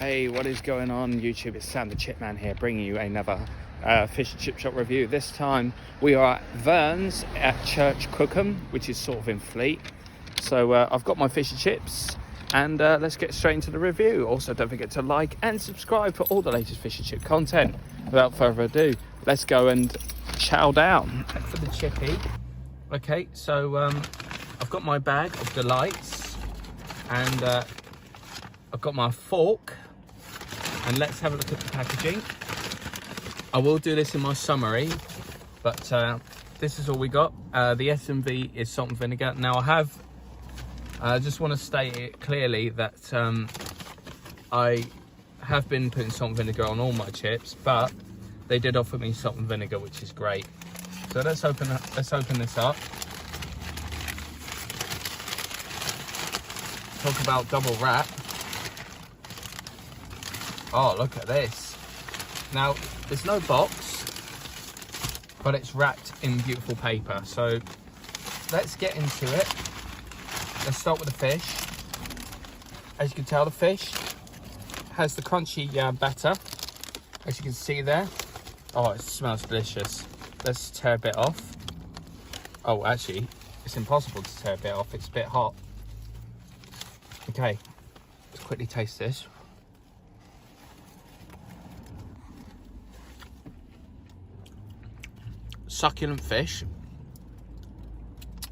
Hey, what is going on YouTube? It's Sam the Chipman here, bringing you another fish and chip shop review. This time we are at Verne's at Church Crookham, which is sort of in Fleet. So I've got my fish and chips, and let's get straight into the review. Also, don't forget to like and subscribe for all the latest fish and chip content. Without further ado, let's go and chow down for the chippy. Okay, so I've got my bag of delights, and I've got my fork, and let's have a look at the packaging. I will do this in my summary, but this is all we got. The S&V is salt and vinegar. Now I just want to state it clearly that I have been putting salt and vinegar on all my chips, but they did offer me salt and vinegar, which is great. So let's open this up. Talk about double wrap. Oh, look at this. Now, there's no box, but it's wrapped in beautiful paper. So let's get into it. Let's start with the fish. As you can tell, the fish has the crunchy batter, as you can see there. Oh, it smells delicious. Let's tear a bit off. Oh, actually, it's impossible to tear a bit off. It's a bit hot. Okay, let's quickly taste this. Succulent fish.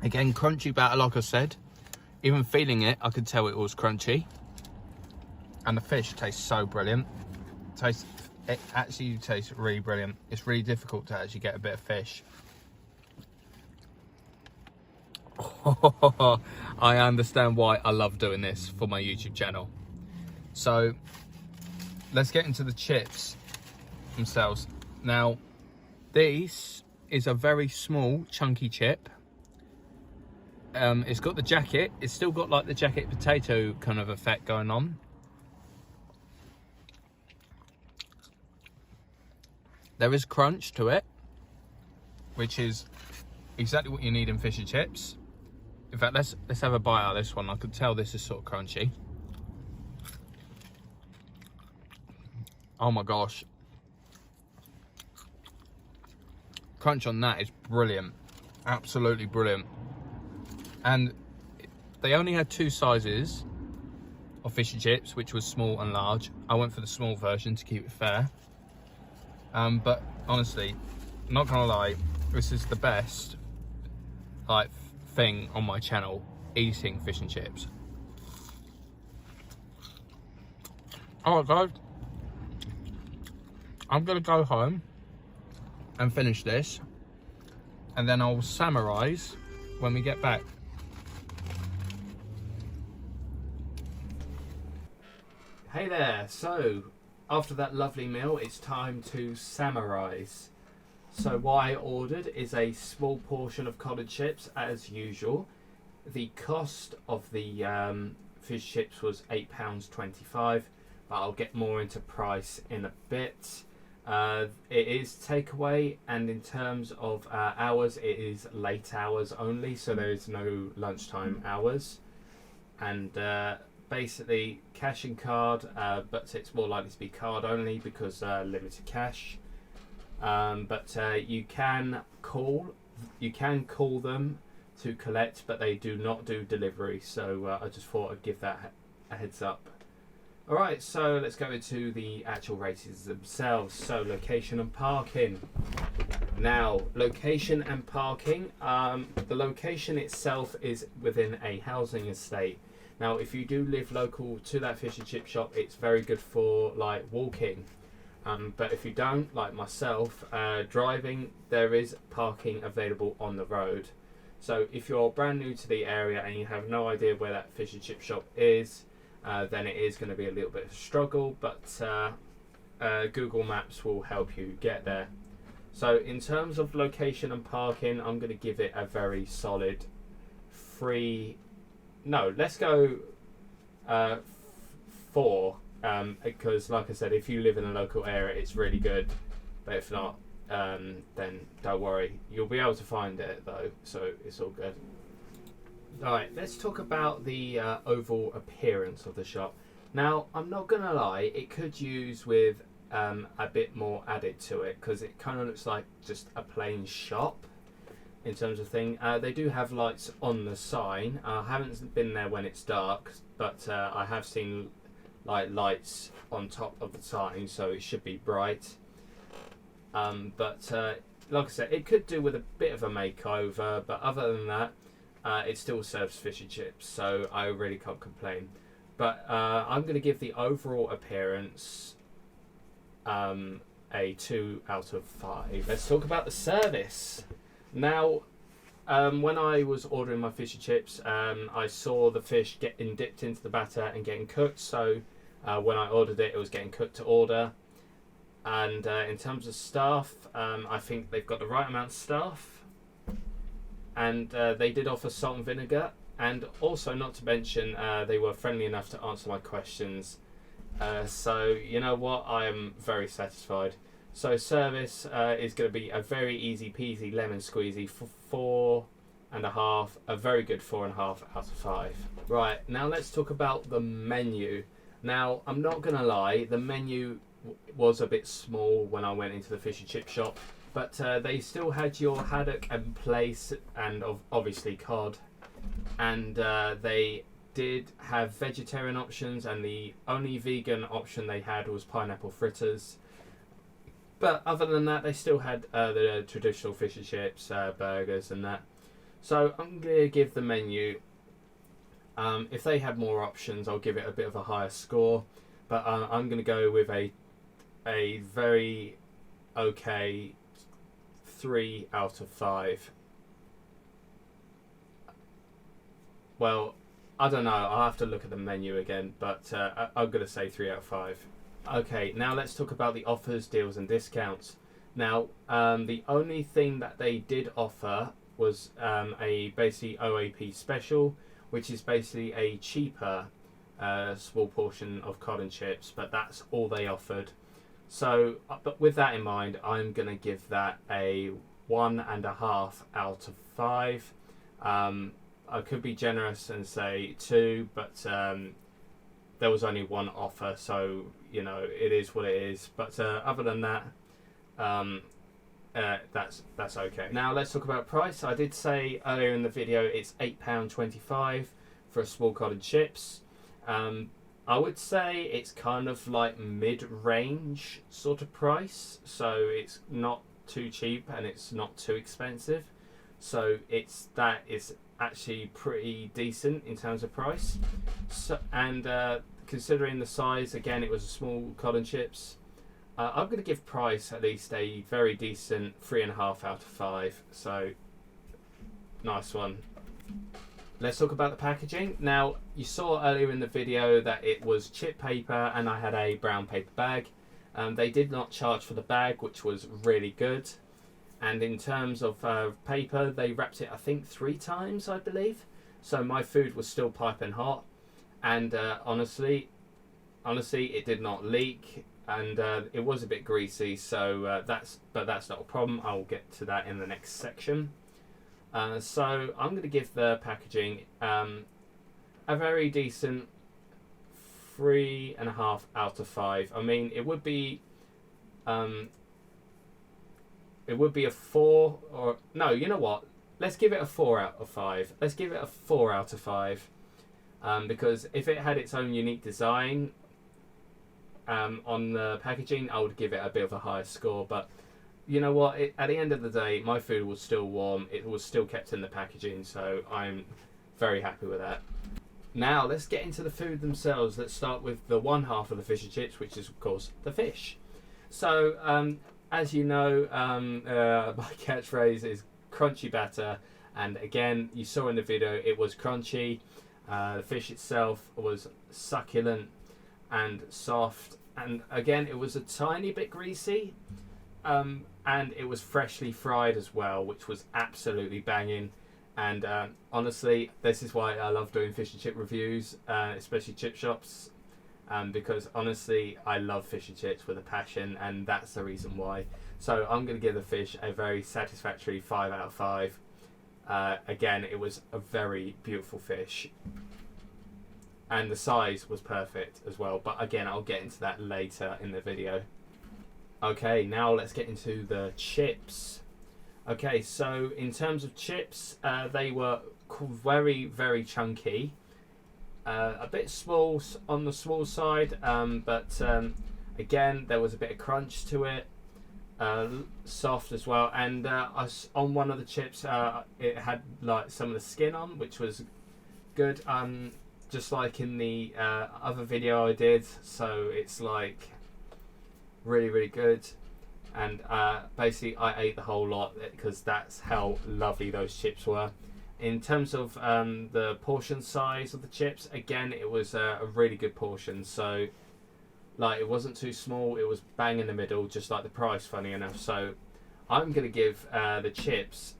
Again, crunchy batter, like I said. Even feeling it, I could tell it was crunchy. And the fish tastes so brilliant. It actually tastes really brilliant. It's really difficult to actually get a bit of fish. I understand why I love doing this for my YouTube channel. So let's get into the chips themselves. Now, this is a very small, chunky chip. It's got the jacket. It's still got like the jacket potato kind of effect going on. There is crunch to it, which is exactly what you need in fish and chips. In fact, let's have a bite out of this one. I could tell this is sort of crunchy. Oh my gosh. Crunch on that is brilliant. Absolutely brilliant. And they only had two sizes of fish and chips, which was small and large. I went for the small version to keep it fair. But honestly, not gonna lie, this is the best thing on my channel, eating fish and chips. Alright guys, I'm gonna go home and finish this, and then I'll summarize when we get back. Hey there, so after that lovely meal, it's time to summarize. So what I ordered is a small portion of cod chips as usual. The cost of the fish chips was £8.25, but I'll get more into price in a bit. It is takeaway, and in terms of hours, it is late hours only, so there is no lunchtime hours. And basically cash and card, but it's more likely to be card only because limited cash. But you can call them to collect, but they do not do delivery, so I just thought I'd give that a heads up. Alright, so let's go into the actual races themselves. So location and parking. Now, location and parking, the location itself is within a housing estate. Now, if you do live local to that fish and chip shop, it's very good for like walking. But if you don't, like myself, driving, there is parking available on the road. So if you're brand new to the area and you have no idea where that fish and chip shop is, then it is going to be a little bit of a struggle, but Google Maps will help you get there. So in terms of location and parking, I'm going to give it a very solid let's go 4. Because like I said, if you live in a local area, it's really good, but if not, then don't worry, you'll be able to find it though, so it's all good. Alright, let's talk about the overall appearance of the shop. Now, I'm not gonna lie, it could use with a bit more added to it, because it kind of looks like just a plain shop in terms of thing. They do have lights on the sign. I haven't been there when it's dark, but I have seen like lights on top of the sign, so it should be bright. But like I said, it could do with a bit of a makeover, but other than that, it still serves fish and chips, so I really can't complain. But I'm going to give the overall appearance a 2 out of 5. Let's talk about the service. Now, when I was ordering my fish and chips, I saw the fish getting dipped into the batter and getting cooked, so when I ordered it, it was getting cooked to order. And in terms of staff, I think they've got the right amount of staff, and they did offer salt and vinegar, and also, not to mention, they were friendly enough to answer my questions. So you know what, I am very satisfied. So service is going to be a very easy peasy lemon squeezy for 4.5, a very good 4.5 out of 5. Right, now let's talk about the menu. Now, I'm not going to lie, the menu was a bit small when I went into the fish and chip shop, but they still had your haddock and plaice and obviously cod, and they did have vegetarian options, and the only vegan option they had was pineapple fritters. But other than that, they still had the traditional fish and chips, burgers and that. So I'm going to give the menu, if they had more options, I'll give it a bit of a higher score, but I'm going to go with a very okay 3 out of 5. Well, I don't know, I'll have to look at the menu again, but I'm going to say 3 out of 5. Okay, now let's talk about the offers, deals and discounts. Now, the only thing that they did offer was a basically OAP special, which is basically a cheaper small portion of cod and chips, but that's all they offered. So, but with that in mind, I'm going to give that a 1.5 out of 5. I could be generous and say 2, but there was only one offer, so you know it is what it is. But other than that, that's okay. Now let's talk about price. I did say earlier in the video it's £8.25 for a small cod and chips. I would say it's kind of like mid-range sort of price, so it's not too cheap and it's not too expensive. So that is actually pretty decent in terms of price. So, and considering the size, again, it was a small cod and chips. I'm going to give price at least a very decent 3.5 out of 5. So nice one. Let's talk about the packaging. Now, you saw earlier in the video that it was chip paper and I had a brown paper bag. They did not charge for the bag, which was really good. And in terms of paper, they wrapped it, I think, 3 times, I believe. So my food was still piping hot. And honestly, it did not leak. And it was a bit greasy, so that's not a problem. I'll get to that in the next section. So I'm going to give the packaging a very decent 3.5 out of 5. I mean, it would be a 4, or no, you know what? Let's give it a 4 out of 5. Let's give it a 4 out of 5, because if it had its own unique design on the packaging, I would give it a bit of a higher score. But you know what? At the end of the day, my food was still warm. It was still kept in the packaging, so I'm very happy with that. Now, let's get into the food themselves. Let's start with the one half of the fish and chips, which is, of course, the fish. So, as you know, my catchphrase is crunchy batter. And again, you saw in the video, it was crunchy. The fish itself was succulent and soft. And again, it was a tiny bit greasy. And it was freshly fried as well, which was absolutely banging. And honestly, this is why I love doing fish and chip reviews, especially chip shops, because honestly, I love fish and chips with a passion, and that's the reason why. So I'm going to give the fish a very satisfactory 5 out of 5. Again, it was a very beautiful fish. and the size was perfect as well. But again, I'll get into that later in the video. Okay, now let's get into the chips. Okay, so in terms of chips, they were very, very chunky. A bit small on the small side, but again, there was a bit of crunch to it. Soft as well, and on one of the chips, it had like some of the skin on, which was good. Just like in the other video I did, so it's like really, really good. And basically, I ate the whole lot because that's how lovely those chips were. In terms of the portion size of the chips, again, it was a really good portion. So, like, it wasn't too small. It was bang in the middle, just like the price, funny enough. So, I'm going to give the chips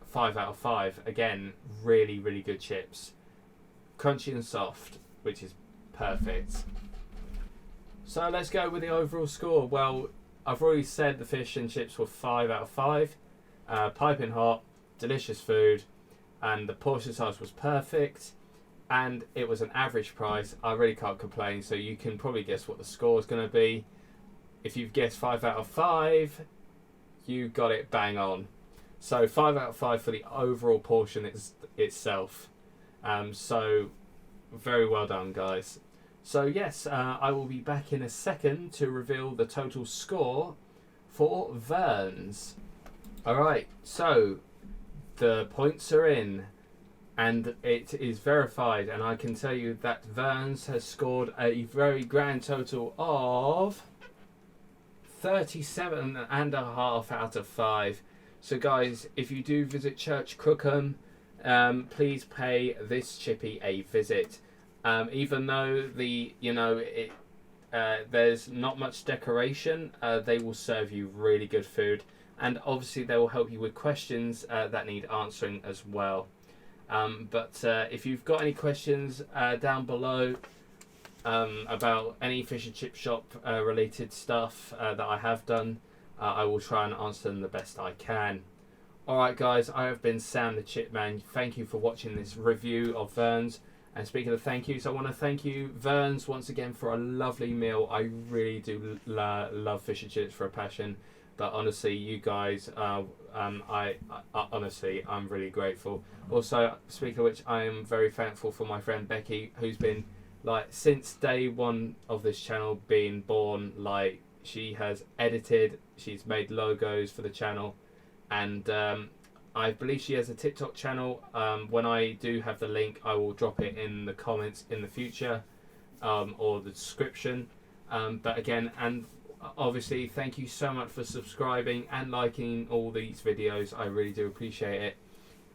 5 out of 5. Again, really, really good chips. Crunchy and soft, which is perfect. So, let's go with the overall score. Well, I've already said the fish and chips were 5 out of 5. Piping hot, delicious food. And the portion size was perfect, and it was an average price. I really can't complain, so you can probably guess what the score is going to be. If you've guessed 5 out of 5, you got it bang on. So 5 out of 5 for the overall portion itself. So very well done, guys. So yes, I will be back in a second to reveal the total score for Verne's. Alright, so the points are in and it is verified, and I can tell you that Verne's has scored a very grand total of 37.5 out of 5. So guys, if you do visit Church Crookham, please pay this chippy a visit. Even though there's not much decoration, they will serve you really good food. And obviously they will help you with questions that need answering as well. But if you've got any questions down below about any fish and chip shop related stuff that I have done, I will try and answer them the best I can. Alright guys, I have been Sam the Chip Man. Thank you for watching this review of Verne's. And speaking of thank yous, I want to thank you, Verne's, once again for a lovely meal. I really do love fish and chips for a passion. But honestly, you guys, honestly, I'm really grateful. Also, speaking of which, I am very thankful for my friend Becky, who's been, like, since day one of this channel being born, like, she has edited, she's made logos for the channel, and I believe she has a TikTok channel. When I do have the link, I will drop it in the comments in the future, or the description. But again, and obviously, thank you so much for subscribing and liking all these videos. I really do appreciate it.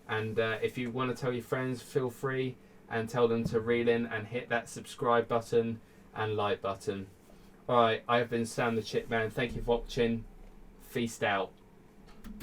And if you want to tell your friends, feel free and tell them to reel in and hit that subscribe button and like button. Alright, I have been Sam the Chip Man. Thank you for watching. Feast out.